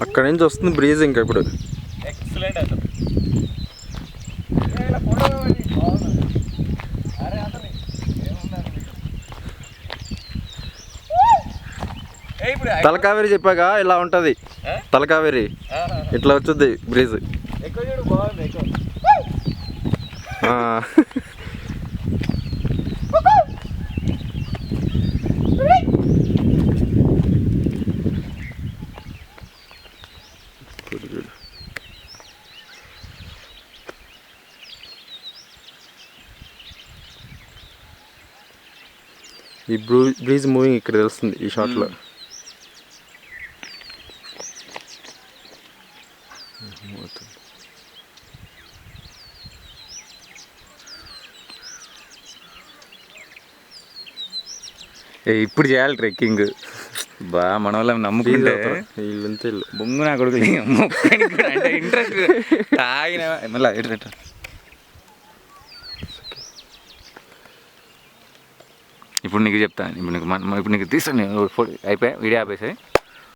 అక్కడ నుంచి వస్తుంది బ్రీజ్ ఇంకా ఇప్పుడు. ఎక్సలెంట్ అసలు. తలకావేరి చెప్పాక ఇలా ఉంటుంది. తలకావేరి ఇట్లా వచ్చుద్ది బ్రిడ్జ్. ఎక్కువ చూడు బాగుంది ఎక్కువ. ఈ బ్రిడ్జ్ మూవింగ్ ఇక్కడ తెలుస్తుంది ఈ షాట్లో. ఇప్పుడు చేయాలి ట్రెక్కింగ్ బా. మన వాళ్ళని నమ్ముకుంటే వీళ్ళంతా బొంగు నా కొడుకు అంటే ఇంట్రెస్ట్ తాగిన మళ్ళీ ఇప్పుడు నీకు చెప్తాను. ఇప్పుడు నీకు తీస్తాను. అయిపోయా వీడియో ఆపేసాయి.